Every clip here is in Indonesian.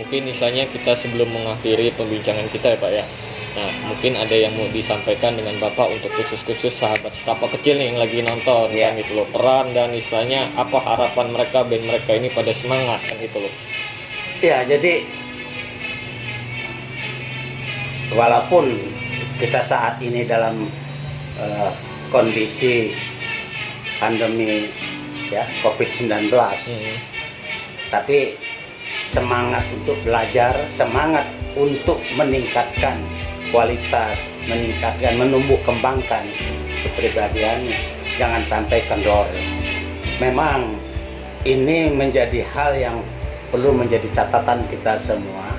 mungkin misalnya kita sebelum mengakhiri pembincangan kita ya Pak ya. Nah, mungkin ada yang mau disampaikan dengan Bapak untuk khusus sahabat setapak kecil nih yang lagi nonton kan gitu loh. Peran dan istilahnya apa harapan mereka, band mereka ini pada semangat kan gitu loh. Ya, jadi walaupun kita saat ini dalam kondisi pandemi ya COVID-19, tapi semangat untuk belajar, semangat untuk meningkatkan kualitas, menumbuh kembangkan kepribadian, jangan sampai kendor. Memang ini menjadi hal yang perlu menjadi catatan kita semua.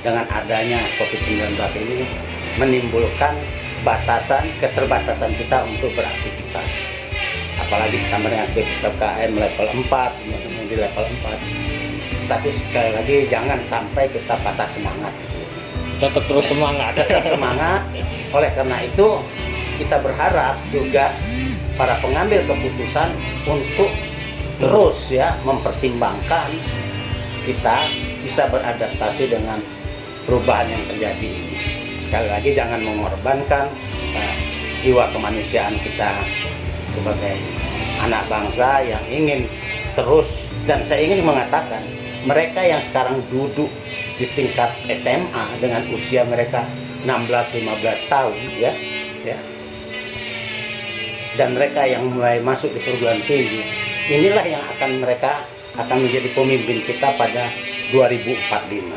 Dengan adanya COVID-19 ini menimbulkan keterbatasan kita untuk beraktivitas. Apalagi ditambah dengan PPKM level 4, di level 4. Tapi sekali lagi jangan sampai kita patah semangat. Tetap terus semangat. Tetap semangat. Oleh karena itu kita berharap juga para pengambil keputusan untuk terus ya mempertimbangkan kita bisa beradaptasi dengan perubahan yang terjadi ini. Sekali lagi jangan mengorbankan jiwa kemanusiaan kita sebagai anak bangsa yang ingin terus, dan saya ingin mengatakan mereka yang sekarang duduk di tingkat SMA dengan usia mereka 16-15 tahun ya, dan mereka yang mulai masuk di perguruan tinggi, inilah yang mereka akan menjadi pemimpin kita pada 2045.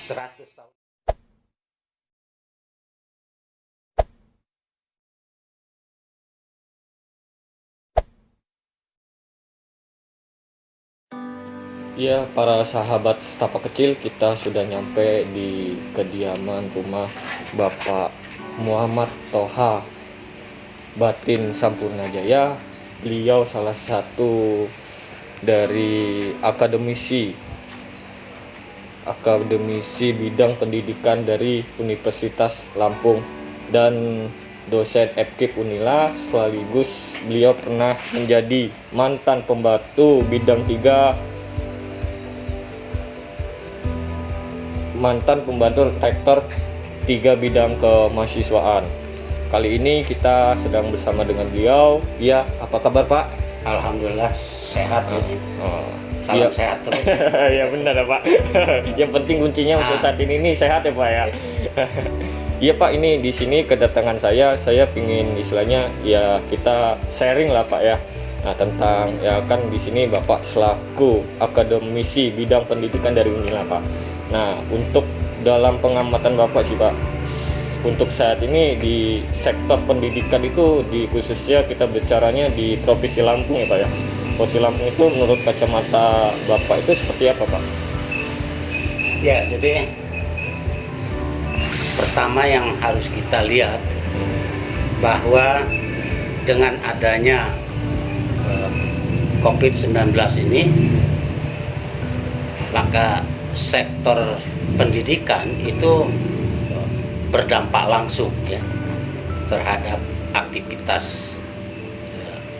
100 tahun. Ya, para sahabat setapak kecil, kita sudah nyampe di kediaman rumah Bapak Muhammad Toha Batin Sampurnajaya. Beliau salah satu dari akademisi bidang pendidikan dari Universitas Lampung dan dosen FKIP Unila, sekaligus beliau pernah menjadi mantan pembantu bidang 3 mantan pembantu rektor 3 bidang kemahasiswaan. Kali ini kita sedang bersama dengan beliau. Ya, apa kabar Pak? Alhamdulillah sehat. Salam sehat terus. Ya benar ya Pak. Yang penting kuncinya untuk saat ini sehat ya Pak ya. Iya Pak, ini di sini kedatangan saya pingin istilahnya ya kita sharing lah Pak ya. Nah, tentang ya kan di sini Bapak selaku akademisi bidang pendidikan dari Unila Pak. Nah, untuk dalam pengamatan Bapak sih Pak, untuk saat ini di sektor pendidikan itu di khususnya kita bicaranya di Provinsi Lampung ya Pak ya. Provinsi Lampung itu menurut kacamata Bapak itu seperti apa Pak? Ya, jadi pertama yang harus kita lihat bahwa dengan adanya COVID-19 ini, maka sektor pendidikan itu berdampak langsung ya terhadap aktivitas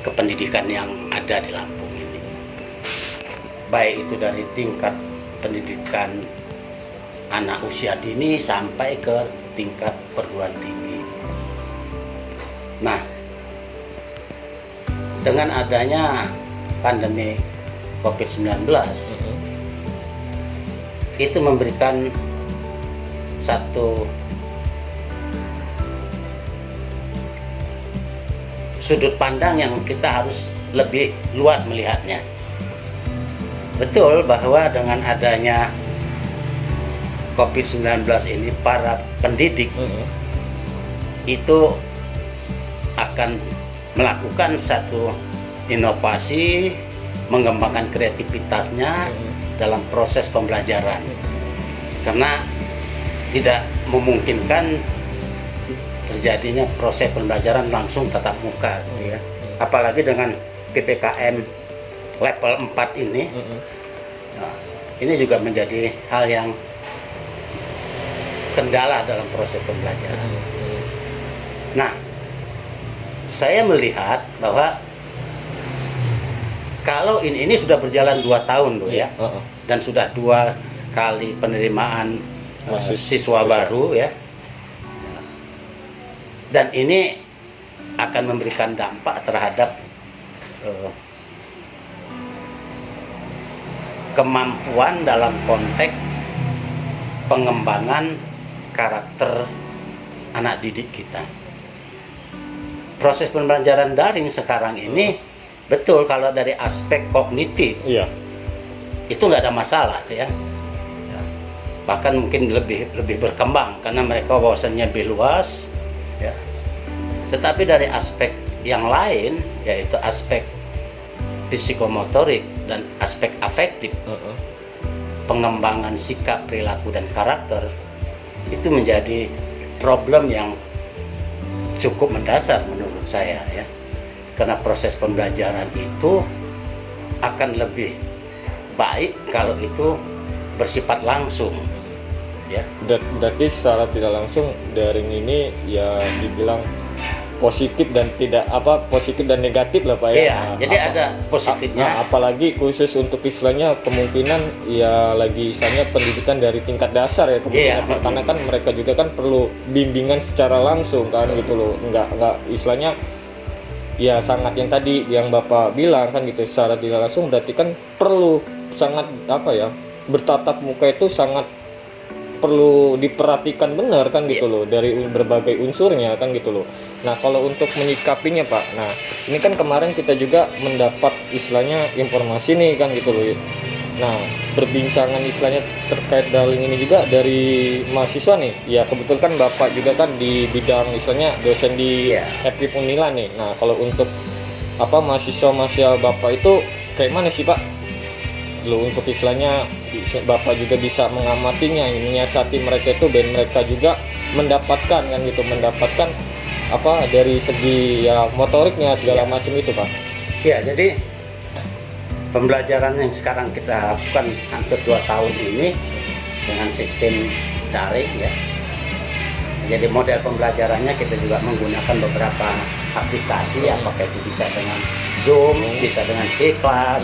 kependidikan yang ada di Lampung ini, baik itu dari tingkat pendidikan anak usia dini sampai ke tingkat perguruan tinggi. Nah, dengan adanya pandemi COVID-19 itu memberikan satu sudut pandang yang kita harus lebih luas melihatnya. Betul bahwa dengan adanya COVID-19 ini para pendidik itu akan melakukan satu inovasi, mengembangkan kreativitasnya dalam proses pembelajaran, karena tidak memungkinkan terjadinya proses pembelajaran langsung tatap muka gitu ya. Apalagi dengan PPKM level 4 ini. Nah, ini juga menjadi hal yang kendala dalam proses pembelajaran. Nah, saya melihat bahwa kalau ini sudah berjalan 2 tahun loh ya, dan sudah 2 kali penerimaan Mahasiswa. siswa baru ya. Dan ini akan memberikan dampak terhadap kemampuan dalam konteks pengembangan karakter anak didik kita. Proses pembelajaran daring sekarang ini betul kalau dari aspek kognitif Iya. itu nggak ada masalah ya. Bahkan mungkin lebih berkembang karena mereka wawasannya lebih luas ya. Tetapi dari aspek yang lain yaitu aspek psikomotorik dan aspek afektif, pengembangan sikap, perilaku dan karakter itu menjadi problem yang cukup mendasar menurut saya ya. Karena proses pembelajaran itu akan lebih baik kalau itu bersifat langsung ya. Berarti secara tidak langsung daring ini ya dibilang positif dan positif dan negatif lah Pak ya. Iya, jadi ada positifnya. Apalagi khusus untuk istilahnya kemungkinan ya lagi istilahnya pendidikan dari tingkat dasar ya kemungkinan Iya. karena kan mereka juga kan perlu bimbingan secara langsung kan gitu loh. Enggak istilahnya ya sangat yang tadi yang Bapak bilang kan gitu secara tidak langsung berarti kan perlu sangat bertatap muka itu sangat perlu diperhatikan benar kan gitu loh dari berbagai unsurnya kan gitu loh. Nah kalau untuk menyikapinya Pak, nah ini kan kemarin kita juga mendapat istilahnya informasi nih kan gitu loh. Nah berbincangan istilahnya terkait daring ini juga dari mahasiswa nih. Ya kebetulan kan Bapak juga kan di bidang istilahnya dosen di FKIP Unila nih. Nah kalau untuk mahasiswa Bapak itu kayak mana sih Pak? Lo untuk istilahnya Bapak juga bisa mengamatinya, menyiasati mereka itu dan mereka juga mendapatkan dari segi ya motoriknya segala macam itu Pak. Ya, jadi pembelajaran yang sekarang kita lakukan hampir 2 tahun ini dengan sistem daring ya. Jadi model pembelajarannya kita juga menggunakan beberapa aplikasi, apakah itu bisa dengan Zoom, bisa dengan V-Class,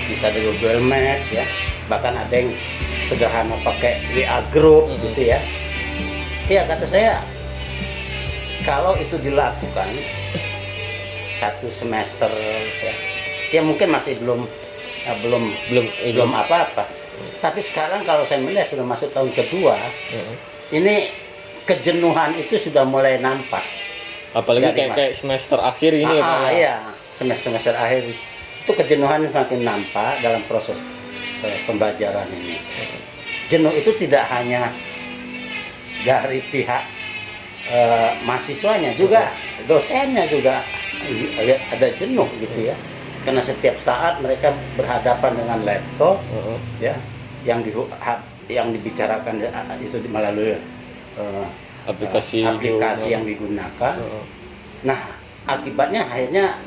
bisa dengan Google Meet ya. Bahkan ada yang sederhana pakai WA Group gitu ya. Ya kata saya kalau itu dilakukan 1 semester ya mungkin masih belum apa-apa. Tapi sekarang kalau saya melihat sudah masuk tahun kedua, ini kejenuhan itu sudah mulai nampak. Apalagi kayak semester akhir ini ya Pak. Iya, semester akhir itu kejenuhan semakin nampak dalam proses pembelajaran ini. Jenuh itu tidak hanya dari pihak mahasiswanya, juga dosennya juga ada jenuh gitu ya. Karena setiap saat mereka berhadapan dengan laptop ya, yang dibicarakan itu melalui aplikasi yang digunakan. Nah, akibatnya akhirnya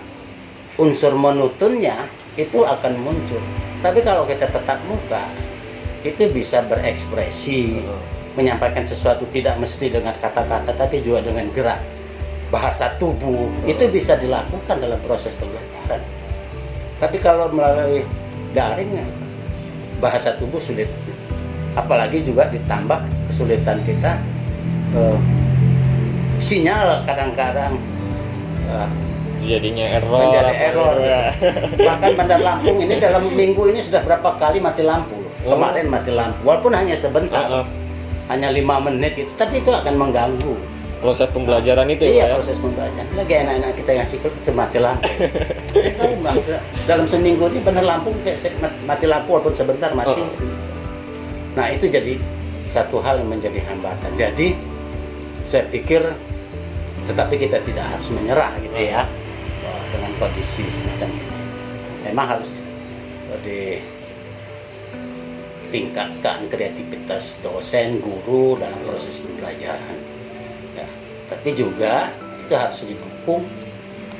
unsur monotonnya itu akan muncul. Tapi kalau kita tetap muka, itu bisa berekspresi, menyampaikan sesuatu tidak mesti dengan kata-kata, tapi juga dengan gerak, bahasa tubuh, itu bisa dilakukan dalam proses pembelajaran. Tapi kalau melalui daring, bahasa tubuh sulit. Apalagi juga ditambah kesulitan kita, sinyal kadang-kadang jadinya menjadi error gitu. Bahkan Bandar Lampung ini dalam minggu ini sudah berapa kali mati lampu. Kemarin mati lampu, walaupun hanya sebentar, hanya 5 menit gitu, tapi itu akan mengganggu proses pembelajaran itu ya. Iya, ya? proses pembelajaran. Lagi anak-anak kita yang sikul itu mati lampu. Kita dalam seminggu ini Bandar Lampung mati lampu walaupun sebentar mati. Nah itu jadi satu hal yang menjadi hambatan. Jadi saya pikir, tetapi kita tidak harus menyerah gitu ya dengan kondisi semacam ini. Memang harus ditingkatkan kreativitas dosen, guru dalam proses pembelajaran. Ya, tapi juga itu harus didukung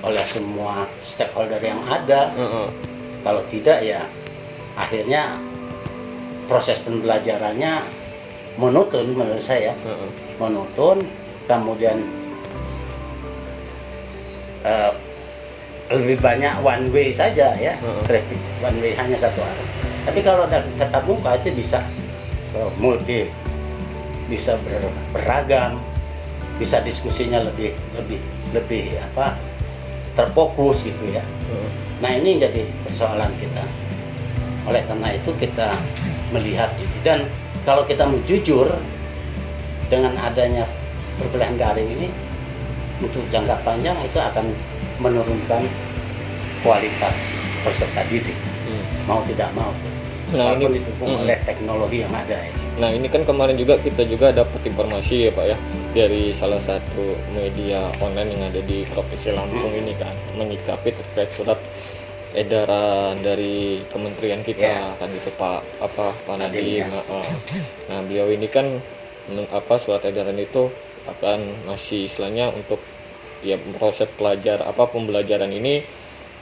oleh semua stakeholder yang ada. Kalau tidak ya akhirnya proses pembelajarannya monoton menurut saya. Monoton, kemudian lebih banyak one way saja ya, traffic one way hanya satu arah. Tapi kalau ada tatap muka itu bisa multi, bisa beragam, bisa diskusinya lebih terfokus gitu ya. Nah ini jadi persoalan kita. Oleh karena itu kita melihat ini, dan kalau kita mau jujur, dengan adanya perkuliahan daring ini untuk jangka panjang itu akan menurunkan kualitas peserta didik, mau tidak mau. Nah, Walaupun ini didukung oleh teknologi yang ada ya. Nah ini kan kemarin juga kita juga dapat informasi ya Pak ya, dari salah satu media online yang ada di Provinsi Lampung ini kan, menyikapi terkait surat edaran dari kementerian kita kan gitu Pak Nadiem. Nah beliau ini kan surat edaran itu akan masih istilahnya untuk ya proses pembelajaran ini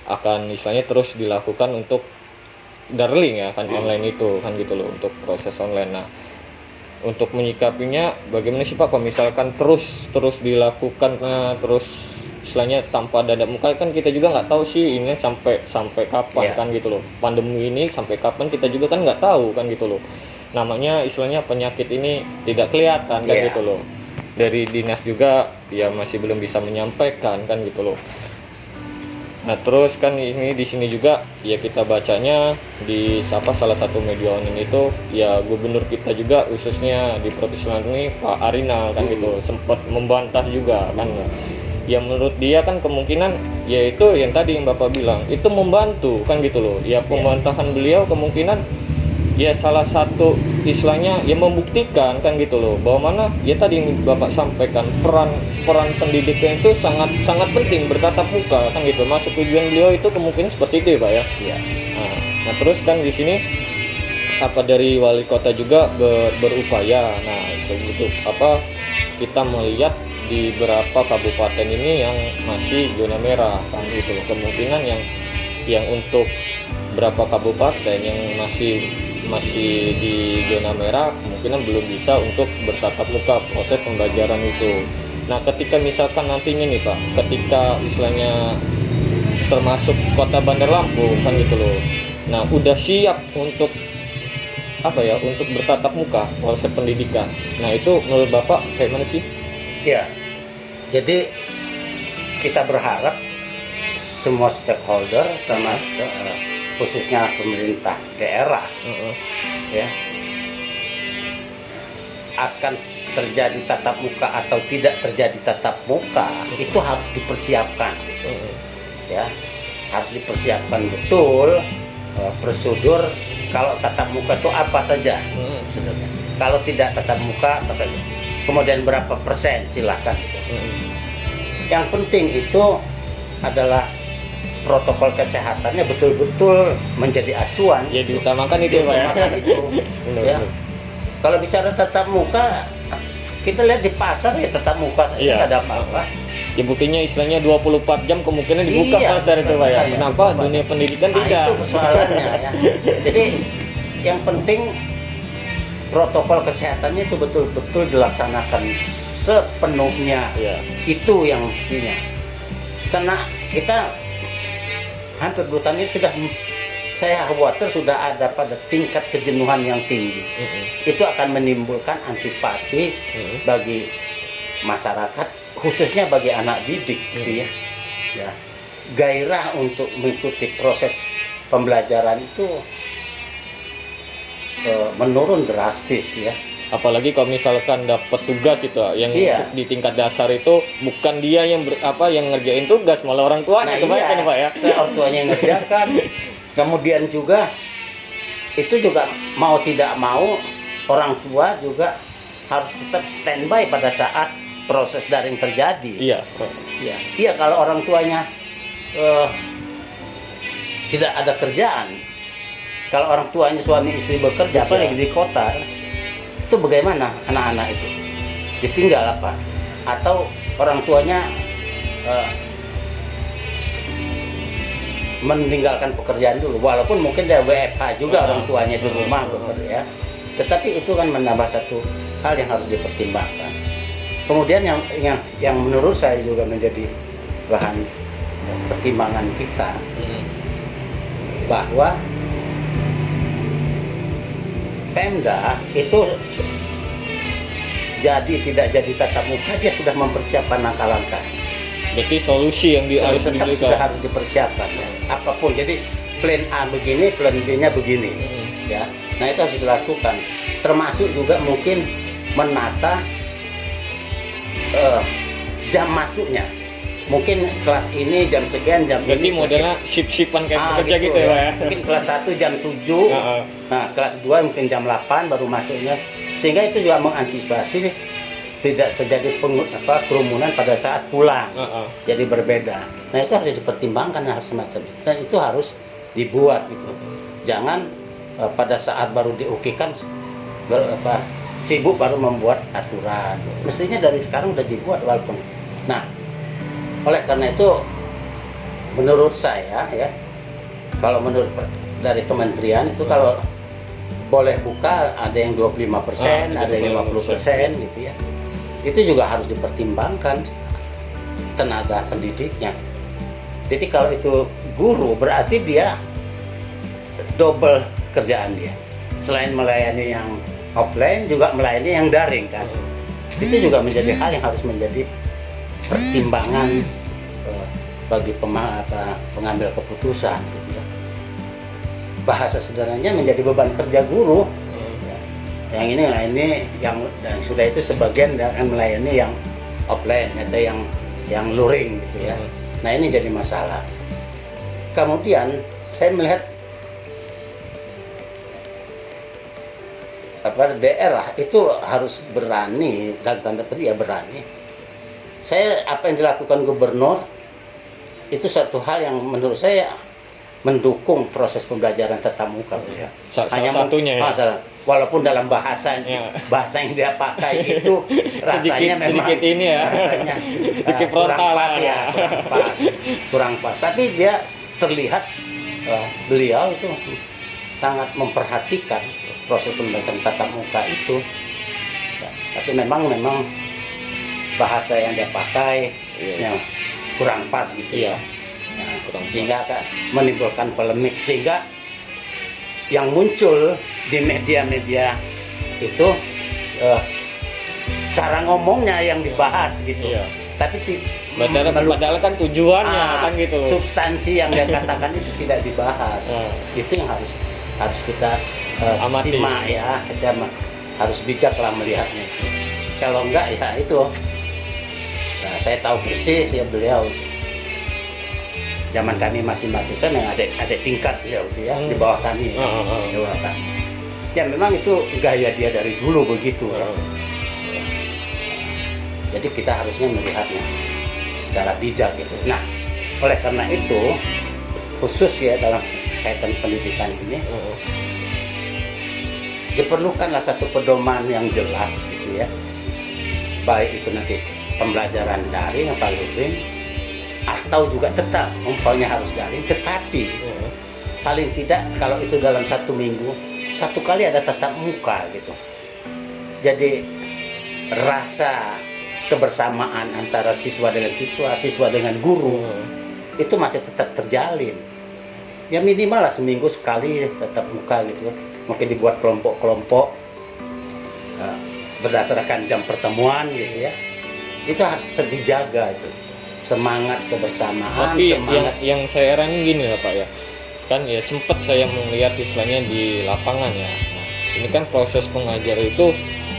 akan istilahnya terus dilakukan untuk darling ya kan, online itu kan gitu loh, untuk proses online. Nah untuk menyikapinya bagaimana sih Pak kalau misalkan terus dilakukan terus istilahnya tanpa tatap muka, kan kita juga nggak tahu sih ini sampai kapan kan gitu loh, pandemi ini sampai kapan kita juga kan nggak tahu kan gitu loh, namanya istilahnya penyakit ini tidak kelihatan kan gitu loh, dari dinas juga ya masih belum bisa menyampaikan kan gitu loh. Nah terus kan ini di sini juga ya kita bacanya di salah satu media online itu ya gubernur kita juga khususnya di Provinsi Lampung ini Pak Arinal kan gitu sempat membantah juga kan. Ya menurut dia kan kemungkinan yaitu yang tadi yang Bapak bilang itu membantu kan gitu loh. Ya pembantahan beliau kemungkinan ya salah satu istilahnya yang membuktikan kan gitu loh, bahwa mana ya tadi yang Bapak sampaikan peran pendidikan itu sangat penting bertatap muka kan gitu. Masuk tujuan beliau itu kemungkinan seperti itu ya Pak ya. Nah terus kan di sini dari wali kota juga berupaya. Nah sebetulnya kita melihat di beberapa kabupaten ini yang masih zona merah kan gitu loh, kemungkinan yang untuk berapa kabupaten yang masih di zona merah kemungkinan belum bisa untuk bertatap muka proses pembelajaran itu. Nah ketika misalkan nantinya nih Pak, ketika istilahnya termasuk kota Bandar Lampung kan gitu loh, nah udah siap untuk untuk bertatap muka proses pendidikan, nah itu menurut Bapak kayak mana sih? Ya, jadi kita berharap semua stakeholder termasuk khususnya pemerintah daerah ya akan terjadi tatap muka atau tidak terjadi tatap muka itu harus dipersiapkan gitu. Ya harus dipersiapkan betul prosedur. Kalau tatap muka itu apa saja prosedurnya, kalau tidak tatap muka apa saja, kemudian berapa persen silahkan gitu. Yang penting itu adalah protokol kesehatannya betul-betul menjadi acuan. Ya diutamakan itu Pak ya. Ya. Kalau bicara tatap muka, kita lihat di pasar ya tatap muka saja, tidak ada apa-apa. Ya buktinya istilahnya 24 jam kemungkinan dibuka pasar itu Pak ya. Kenapa dunia pendidikan tidak? Itu persoalannya ya. Jadi yang penting protokol kesehatannya itu betul-betul dilaksanakan sepenuhnya. Itu yang mestinya. Karena kita hampir 2 tahun ini saya khawatir sudah ada pada tingkat kejenuhan yang tinggi. Itu akan menimbulkan antipati bagi masyarakat, khususnya bagi anak didik gitu ya. Gairah untuk mengikuti proses pembelajaran itu menurun drastis ya. Apalagi kalau misalkan dapat tugas gitu yang di tingkat dasar itu bukan dia yang yang ngerjain tugas, malah orang tuanya kebanyakan Pak ya. Orang tuanya yang ngerjakan. Kemudian juga itu juga mau tidak mau orang tua juga harus tetap standby pada saat proses daring terjadi. Iya kalau orang tuanya tidak ada kerjaan, kalau orang tuanya suami istri bekerja apalagi di kota, itu bagaimana anak-anak itu ditinggal apa? Atau orang tuanya meninggalkan pekerjaan dulu, walaupun mungkin dia WFH juga orang tuanya di rumah bekerja, tetapi itu kan menambah satu hal yang harus dipertimbangkan. Kemudian yang menurut saya juga menjadi bahan pertimbangan kita bahwa Pemda itu jadi tidak jadi tatap muka, dia sudah mempersiapkan langkah-langkah. Berarti solusi yang harus Tetap diberikan. sudah harus dipersiapkan. Apapun, jadi plan A begini, plan B-nya begini. Ya, nah itu harus dilakukan. Termasuk juga mungkin menata jam masuknya. Mungkin kelas ini jam sekian, jam Berarti ini. modelnya shift-shiftan kayak pekerja gitu ya, Pak ya. Mungkin kelas 1 jam 7, nah kelas 2 mungkin jam 8 baru masuknya. Sehingga itu juga mengantisipasi tidak terjadi kerumunan pada saat pulang. Jadi berbeda. Nah itu harus dipertimbangkan hal semacam itu. Dan itu harus dibuat gitu. Jangan pada saat baru diukikan sibuk baru membuat aturan. Mestinya dari sekarang udah dibuat walaupun. Nah, oleh karena itu menurut saya ya, kalau menurut dari kementerian itu kalau boleh buka ada yang 25%, ada yang 50% gitu ya. Itu juga harus dipertimbangkan tenaga pendidiknya. Jadi kalau itu guru berarti dia double kerjaan dia. Selain melayani yang offline juga melayani yang daring kan. Itu juga menjadi hal yang harus menjadi pertimbangan bagi pengambil keputusan gitu ya. Bahasa sederhananya menjadi beban kerja guru. Yang ini melayani yang sudah itu sebagian akan melayani yang offline atau yang luring gitu ya. Nah ini jadi masalah. Kemudian saya melihat daerah itu harus berani, dalam tanda petik ya berani. Saya apa yang dilakukan gubernur itu satu hal yang menurut saya mendukung proses pembelajaran tatap muka ya. Hanya satunya ya. Walaupun dalam bahasa yang dia pakai itu rasanya memang sedikit ini ya. Rasanya kurang pas ya, kurang pas. Tapi dia terlihat beliau itu sangat memperhatikan proses pembelajaran tatap muka itu. Ya, tapi memang bahasa yang dia pakai yang kurang pas gitu ya. Sehingga menimbulkan polemik, sehingga yang muncul di media-media itu cara ngomongnya yang dibahas gitu. Tapi padahal kan tujuannya kan gitu loh. Substansi yang dia katakan itu tidak dibahas. Itu yang harus kita simak ya, kita harus bijak lah melihatnya. Kalau enggak ya itu. Nah, saya tahu persis ya beliau. Zaman kami masih mahasiswa yang ada tingkat beliau itu ya di bawah kami. Di bawah kami. Ya memang itu gaya dia dari dulu begitu ya. Jadi kita harusnya melihatnya secara bijak gitu. Nah, oleh karena itu khusus ya dalam kaitan pendidikan ini diperlukanlah satu pedoman yang jelas gitu ya. Baik itu nanti pembelajaran daring atau luring atau juga tetap umpamanya harus daring, tetapi paling tidak kalau itu dalam 1 minggu 1 kali ada tatap muka gitu. Jadi rasa kebersamaan antara siswa dengan siswa dengan guru itu masih tetap terjalin. Ya minimal lah seminggu sekali tatap muka gitu. Mungkin dibuat kelompok-kelompok berdasarkan jam pertemuan gitu ya. Itu harus dijaga itu. Semangat kebersamaan. Tapi semangat yang saya heranin gini lah Pak ya. Kan ya sempat saya melihat istilahnya di lapangan ya. Nah, ini kan proses pengajaran itu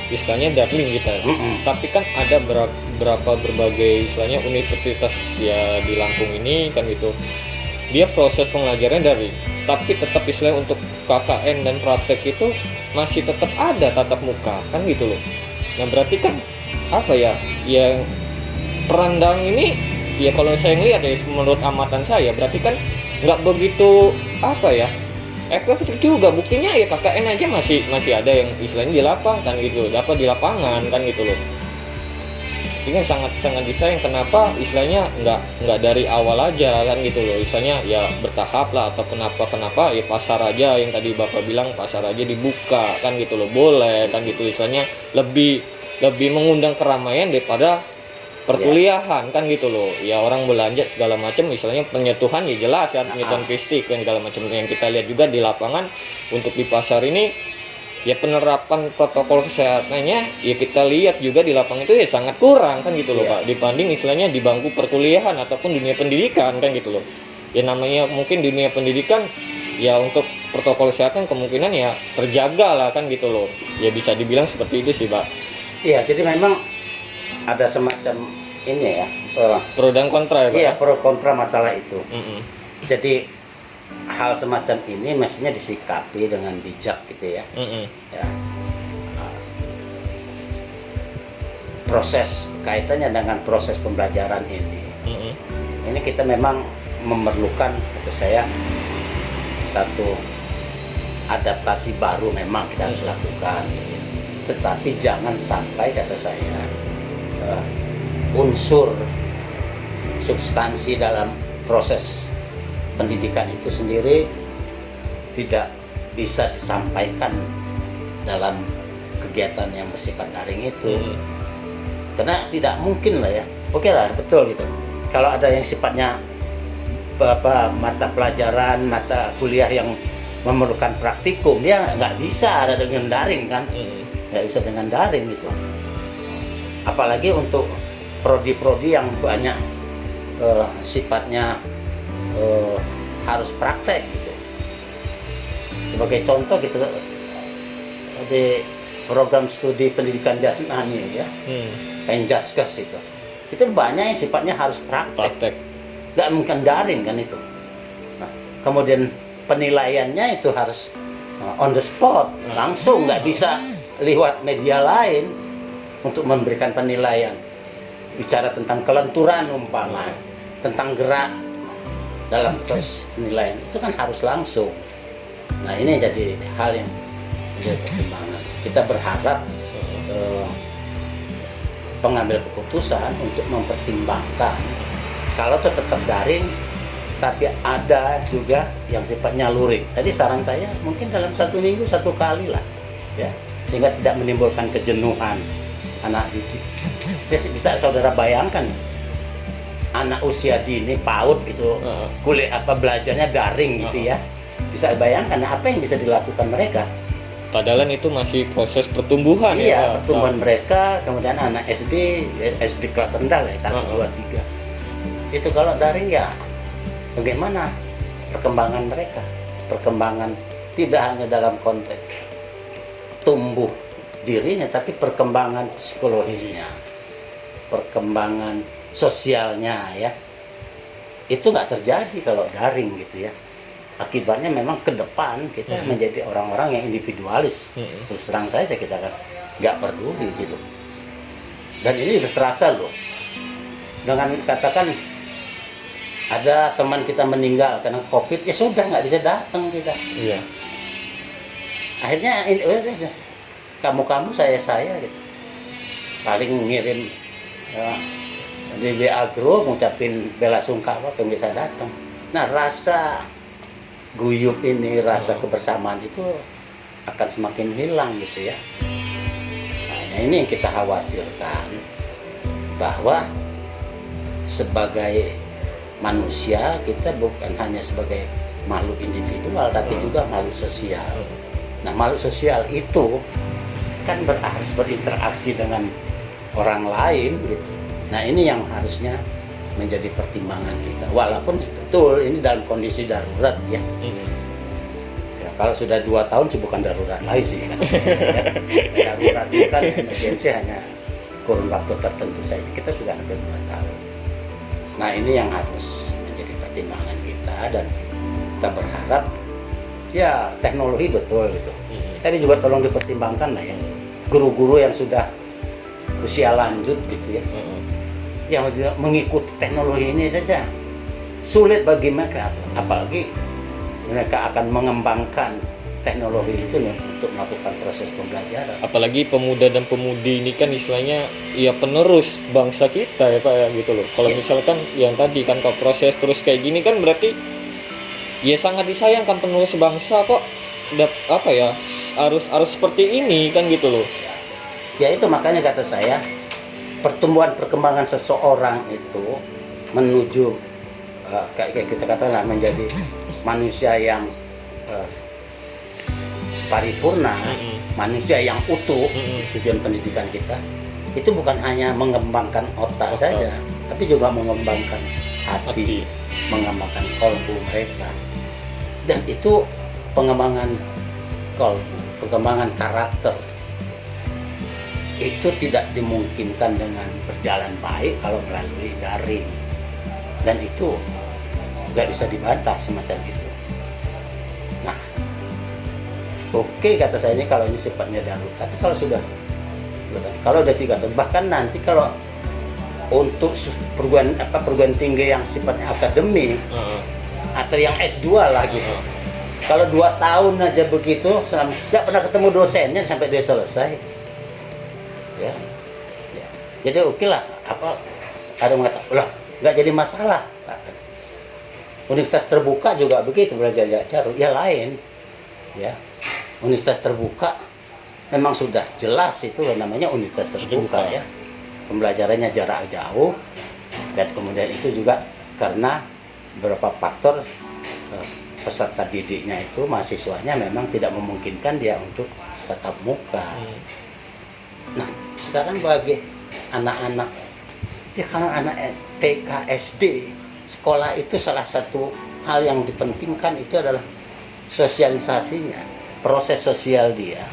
istilahnya daring kita ya. Tapi kan ada berbagai istilahnya universitas ya di Lampung ini kan gitu. Dia proses pengajaran daring, tapi tetap istilahnya untuk KKN dan praktek itu masih tetap ada tatap muka kan gitu loh. Nah berarti kan apa ya, yang peran daring ini ya kalau saya ngeliat ya menurut amatan saya berarti kan nggak begitu apa ya efektif juga. Buktinya ya KKN aja masih ada yang istilahnya di lapangan kan gitu, dapat di lapangan kan gitu loh. Ini sangat disayang kenapa istilahnya nggak dari awal aja kan gitu loh, istilahnya ya bertahap lah atau kenapa ya pasar aja yang tadi Bapak bilang pasar aja dibuka kan gitu loh, boleh kan gitu, istilahnya lebih mengundang keramaian daripada perkuliahan kan gitu loh. Ya orang belanja segala macam istilahnya penyentuhan ya jelas ya, penyentuhan fisik dan segala macam yang kita lihat juga di lapangan. Untuk di pasar ini ya penerapan protokol kesehatannya ya kita lihat juga di lapangan itu ya sangat kurang kan gitu loh Iya. Pak, dibanding istilahnya di bangku perkuliahan ataupun dunia pendidikan kan gitu loh. Ya namanya mungkin dunia pendidikan ya untuk protokol kesehatan kemungkinan ya terjaga lah kan gitu loh. Ya bisa dibilang seperti itu sih Pak. Iya, jadi memang ada semacam ini ya, Pro dan kontra ya Pak. iya pro kontra masalah itu. Mm-mm. Jadi hal semacam ini mestinya disikapi dengan bijak gitu ya. Mm-mm. Ya. Proses kaitannya dengan proses pembelajaran Mm-mm. ini kita memang memerlukan menurut saya satu adaptasi baru memang kita harus lakukan. Tetapi jangan sampai kata saya unsur substansi dalam proses pendidikan itu sendiri tidak bisa disampaikan dalam kegiatan yang bersifat daring itu. Mm-mm. Karena tidak mungkin lah ya. Oke lah, betul gitu. Kalau ada yang sifatnya mata pelajaran, mata kuliah yang memerlukan praktikum, ya nggak bisa ada dengan daring kan. Mm-mm. Nggak bisa dengan daring gitu. Apalagi untuk prodi-prodi yang banyak sifatnya harus praktek gitu. Sebagai contoh gitu di program studi pendidikan jasmani ya, Penjaskes itu banyak yang sifatnya harus praktek, nggak mungkin daring kan itu. Nah, kemudian penilaiannya itu harus on the spot, langsung, nggak bisa lewat media lain untuk memberikan penilaian. Bicara tentang kelenturan umpama, tentang gerak dalam proses penilaian itu kan harus langsung. Nah ini jadi hal yang menjadi pertimbangan. Kita berharap pengambil keputusan untuk mempertimbangkan kalau itu tetap daring, tapi ada juga yang sifatnya luring. Tadi saran saya mungkin dalam 1 minggu 1 kali lah, ya, sehingga tidak menimbulkan kejenuhan anak didik. Bisa saudara bayangkan anak usia dini PAUD gitu, kuliah belajarnya daring gitu ya. Bisa bayangkan apa yang bisa dilakukan mereka. Padahal itu masih proses pertumbuhan ya. Iya, pertumbuhan mereka, kemudian anak SD kelas rendah lah, 1, 2, 3. Itu kalau daring ya bagaimana perkembangan mereka? Perkembangan tidak hanya dalam konteks tumbuh dirinya, tapi perkembangan psikologisnya, perkembangan sosialnya ya. Itu nggak terjadi kalau daring gitu ya. Akibatnya memang ke depan kita menjadi orang-orang yang individualis. Terus terang saja kita kan nggak peduli gitu. Dan ini udah terasa loh. Dengan katakan ada teman kita meninggal karena COVID, ya sudah nggak bisa datang kita. Iya. Akhirnya kamu saya gitu. Paling ngirim di WA Group ngucapin bela sungkawa kalau bisa datang. Nah rasa guyup ini, rasa kebersamaan itu akan semakin hilang gitu ya. Nah ini yang kita khawatirkan, bahwa sebagai manusia kita bukan hanya sebagai makhluk individual tapi juga makhluk sosial. Nah makhluk sosial itu kan harus berinteraksi dengan orang lain gitu. Nah ini yang harusnya menjadi pertimbangan kita, walaupun betul ini dalam kondisi darurat ya. Ya kalau sudah 2 tahun sih bukan darurat lagi sih kan. Ya, darurat itu kan emergensi hanya kurun waktu tertentu saja. Kita sudah hampir 2 tahun. Nah ini yang harus menjadi pertimbangan kita, dan kita berharap ya teknologi betul gitu. Tadi juga tolong dipertimbangkan lah ya, guru-guru yang sudah usia lanjut gitu ya, yang mengikuti teknologi ini saja sulit bagi mereka, apalagi mereka akan mengembangkan teknologi itu untuk melakukan proses pembelajaran. Apalagi pemuda dan pemudi ini kan istilahnya ya penerus bangsa kita ya Pak ya gitu loh. Kalau misalkan yang tadi kan kalau proses terus kayak gini kan berarti ya sangat disayangkan penerus bangsa kok apa ya harus seperti ini kan gitu loh. Ya itu makanya kata saya, pertumbuhan perkembangan seseorang itu menuju kayak kita katakan menjadi manusia yang paripurna, manusia yang utuh. Tujuan pendidikan kita itu bukan hanya mengembangkan otak saja, tapi juga mengembangkan hati, mengembangkan kolbu mereka. Dan itu pengembangan kolbu, pengembangan karakter itu tidak dimungkinkan dengan berjalan baik kalau melalui daring. Dan itu nggak bisa dibantah semacam itu. Nah, oke kata saya ini kalau ini sifatnya darurat. Tapi kalau kalau udah 3 tahun, bahkan nanti kalau untuk perguruan tinggi yang sifatnya akademik atau yang S2 lah gitu. Kalau 2 tahun aja begitu, nggak pernah ketemu dosennya sampai dia selesai. Ya. Jadi oke lah, ada mengatakan, loh nggak jadi masalah. Universitas terbuka juga begitu belajar jarak jauh, ya lain. Ya, universitas terbuka memang sudah jelas itu namanya universitas terbuka ya. Pembelajarannya jarak jauh, dan kemudian itu juga karena beberapa faktor peserta didiknya itu mahasiswanya memang tidak memungkinkan dia untuk tatap muka. Nah, sekarang bagi anak-anak, ya karena anak TK, SD, sekolah itu salah satu hal yang dipentingkan itu adalah sosialisasinya, proses sosial dia,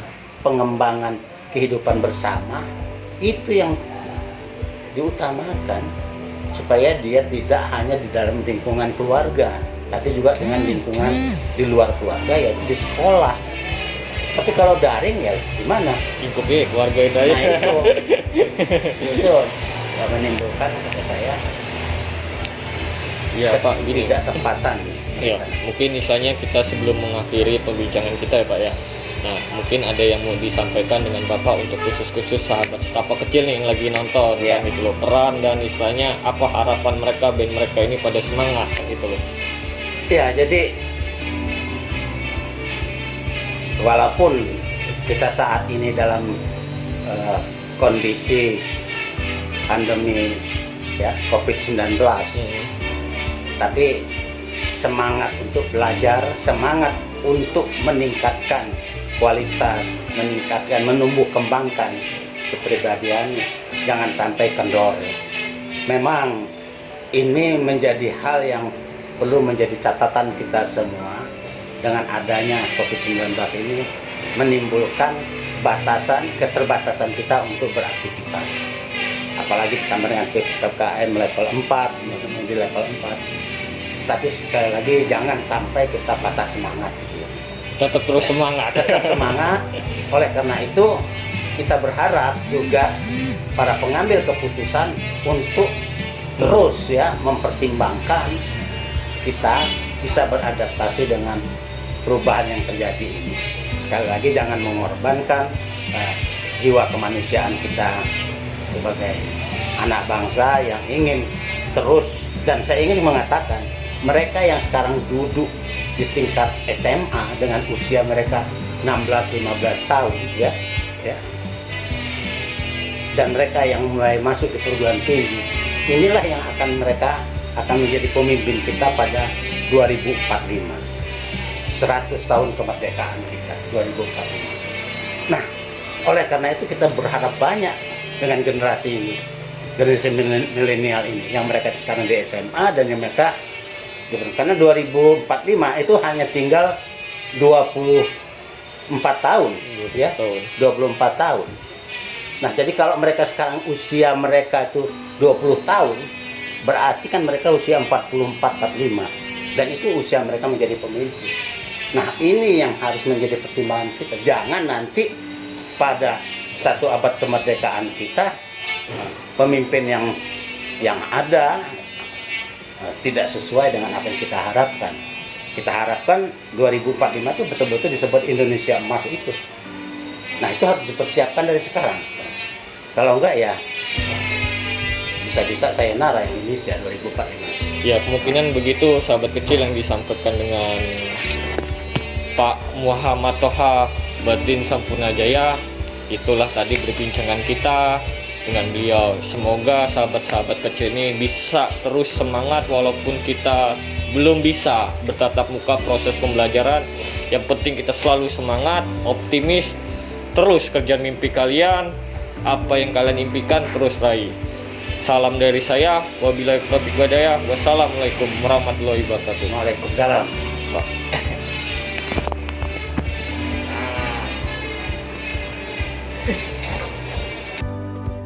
pengembangan kehidupan bersama, itu yang diutamakan supaya dia tidak hanya di dalam lingkungan keluarga, tapi juga dengan lingkungan di luar keluarga, yaitu di sekolah. Tapi kalau daring ya gimana? Ikuti keluarga itu aja. Nah itu menimbulkan kata saya ya Pak, gini. Tidak tepatan. Ya, mungkin misalnya kita sebelum mengakhiri perbincangan kita ya Pak ya. Nah, mungkin ada yang mau disampaikan dengan Bapak untuk khusus sahabat Setapak Kecil nih yang lagi nonton kan gitu loh. Peran dan istilahnya apa harapan mereka, band mereka ini pada semangat gitu loh. Ya, jadi walaupun kita saat ini dalam kondisi pandemi ya COVID-19, tapi semangat untuk belajar, semangat untuk meningkatkan kualitas, menumbuh kembangkan kepribadian, jangan sampai kendor. Memang ini menjadi hal yang perlu menjadi catatan kita semua. Dengan adanya COVID-19 ini menimbulkan keterbatasan kita untuk beraktivitas. Apalagi ditambah dengan PPKM level 4, di level 4. Tapi sekali lagi jangan sampai kita patah semangat. Tetap terus semangat. Tetap semangat. Oleh karena itu kita berharap juga para pengambil keputusan untuk terus ya mempertimbangkan kita bisa beradaptasi dengan perubahan yang terjadi ini. Sekali lagi jangan mengorbankan jiwa kemanusiaan kita sebagai anak bangsa yang ingin terus, dan saya ingin mengatakan mereka yang sekarang duduk di tingkat SMA dengan usia mereka 16-15 tahun ya, dan mereka yang mulai masuk ke perguruan tinggi, inilah yang mereka akan menjadi pemimpin kita pada 2045. 100 tahun kemerdekaan kita 2045. Nah, oleh karena itu kita berharap banyak dengan generasi ini, generasi milenial ini, yang mereka sekarang di SMA dan yang mereka, karena 2045 itu hanya tinggal 24 tahun, ya, 24 tahun. Nah, jadi kalau mereka sekarang usia mereka itu 20 tahun, berarti kan mereka usia 44-45, dan itu usia mereka menjadi pemimpin. Nah, ini yang harus menjadi pertimbangan kita. Jangan nanti pada satu abad kemerdekaan kita, pemimpin yang ada tidak sesuai dengan apa yang kita harapkan. Kita harapkan 2045 itu betul-betul disebut Indonesia emas itu. Nah, itu harus dipersiapkan dari sekarang. Kalau enggak ya bisa-bisa sayonara Indonesia 2045. Ya, kemungkinan begitu sahabat kecil yang disampaikan dengan Pak Muhammad Toha Batin Sampurnajaya. Itulah tadi perbincangan kita dengan beliau. Semoga sahabat-sahabat kecil ini bisa terus semangat walaupun kita belum bisa bertatap muka proses pembelajaran, Yang penting kita selalu semangat, optimis, terus kerja mimpi kalian. Apa yang kalian impikan terus raih. Salam dari saya, wabillahi taufiq walhidayah. Wassalamualaikum warahmatullahi wabarakatuh. Waalaikumsalam. Pak.